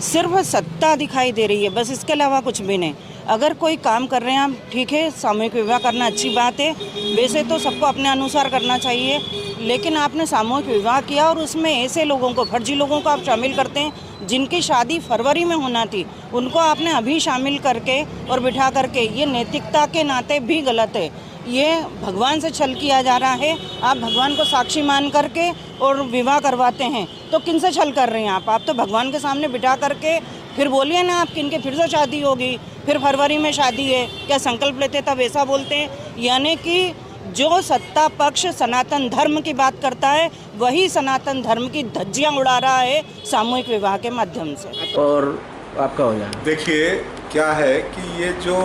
सिर्फ सत्ता दिखाई दे रही है, बस इसके अलावा कुछ भी नहीं। अगर कोई काम कर रहे हैं आप, ठीक है, सामूहिक विवाह करना अच्छी बात है, वैसे तो सबको अपने अनुसार करना चाहिए, लेकिन आपने सामूहिक विवाह किया और उसमें ऐसे लोगों को, फर्जी लोगों को आप शामिल करते हैं जिनकी शादी फरवरी में होना थी, उनको आपने अभी शामिल करके और बिठा करके, ये नैतिकता के नाते भी गलत है। ये भगवान से छल किया जा रहा है। आप भगवान को साक्षी मान करके और विवाह करवाते हैं, तो किन से छल कर रहे हैं आप तो भगवान के सामने बिठा करके फिर बोलिए ना आप किन के फिर से शादी होगी, फिर फरवरी में शादी है, क्या संकल्प लेते तब ऐसा बोलते हैं? यानी कि जो सत्ता पक्ष सनातन धर्म की बात करता है, वही सनातन धर्म की धज्जियां उड़ा रहा है सामूहिक विवाह के माध्यम से। और आपका हो जाए। देखिए क्या है कि ये जो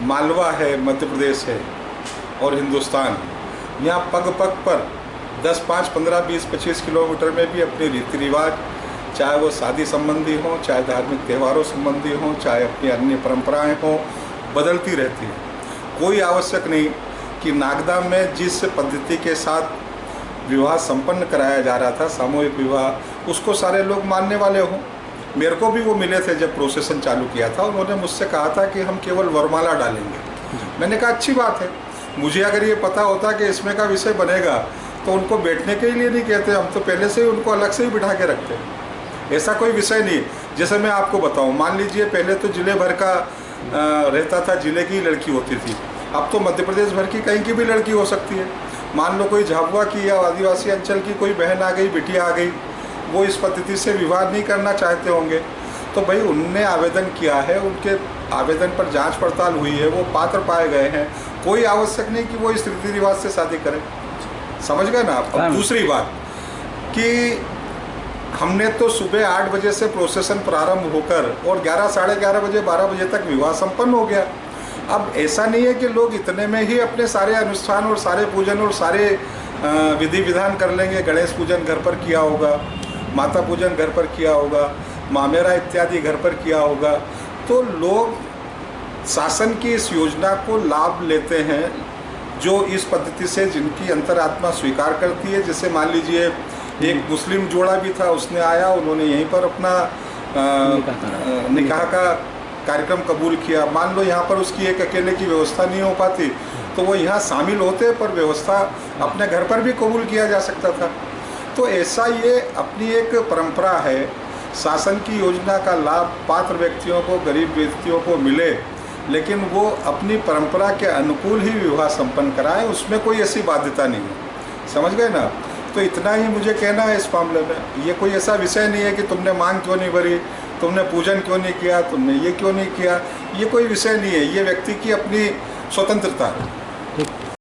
मालवा है, मध्य प्रदेश है और हिंदुस्तान, यहाँ पग पग पर 10, 5, 15, 20, 25 किलोमीटर में भी अपने रीति रिवाज, चाहे वो शादी संबंधी हों, चाहे धार्मिक त्योहारों संबंधी हों, चाहे अपनी अन्य परंपराएं हों, बदलती रहती है। कोई आवश्यक नहीं कि नागदा में जिस पद्धति के साथ विवाह संपन्न कराया जा रहा था, सामूहिक विवाह, उसको सारे लोग मानने वाले हों। मेरे को भी वो मिले थे जब प्रोसेसन चालू किया था, उन्होंने मुझसे कहा था कि हम केवल वरमाला डालेंगे। मैंने कहा अच्छी बात है, मुझे अगर ये पता होता कि इसमें का विषय बनेगा तो उनको बैठने के लिए नहीं कहते, हम तो पहले से ही उनको अलग से ही बिठा के रखते हैं। ऐसा कोई विषय नहीं। जैसे मैं आपको बताऊं, मान लीजिए पहले तो जिले भर का रहता था, जिले की लड़की होती थी, अब तो मध्य प्रदेश भर की कहीं की भी लड़की हो सकती है। मान लो कोई झाबुआ की या आदिवासी अंचल की कोई बहन आ गई, बिटिया आ गई, वो इस पद्धति से विवाह नहीं करना चाहते होंगे, तो भाई उनने आवेदन किया है, उनके आवेदन पर जांच पड़ताल हुई है, वो पात्र पाए गए हैं, कोई आवश्यक नहीं कि वो इस रीति रिवाज से शादी करें। समझ गए ना आप? अब दूसरी बात कि हमने तो सुबह 8 बजे से प्रोसेसन प्रारंभ होकर और 11, साढ़े 11 बजे, 12 बजे तक विवाह संपन्न हो गया। अब ऐसा नहीं है कि लोग इतने में ही अपने सारे अनुष्ठान और सारे पूजन और सारे विधि विधान कर लेंगे। गणेश पूजन घर पर किया होगा, माता पूजन घर पर किया होगा, मामेरा इत्यादि घर पर किया होगा, तो लोग शासन की इस योजना को लाभ लेते हैं जो इस पद्धति से, जिनकी अंतरात्मा स्वीकार करती है। जैसे मान लीजिए एक मुस्लिम जोड़ा भी था, उसने आया, उन्होंने यहीं पर अपना निकाह का कार्यक्रम कबूल किया। मान लो यहाँ पर उसकी एक अकेले की व्यवस्था नहीं हो पाती तो वो यहाँ शामिल होते, पर व्यवस्था अपने घर पर भी कबूल किया जा सकता था। तो ऐसा ये अपनी एक परंपरा है, शासन की योजना का लाभ पात्र व्यक्तियों को, गरीब व्यक्तियों को मिले, लेकिन वो अपनी परंपरा के अनुकूल ही विवाह संपन्न कराएं, उसमें कोई ऐसी बाध्यता नहीं है। समझ गए ना? तो इतना ही मुझे कहना है इस मामले में। ये कोई ऐसा विषय नहीं है कि तुमने मांग क्यों नहीं भरी, तुमने पूजन क्यों नहीं किया, तुमने ये क्यों नहीं किया, ये कोई विषय नहीं है। ये व्यक्ति की अपनी स्वतंत्रता है।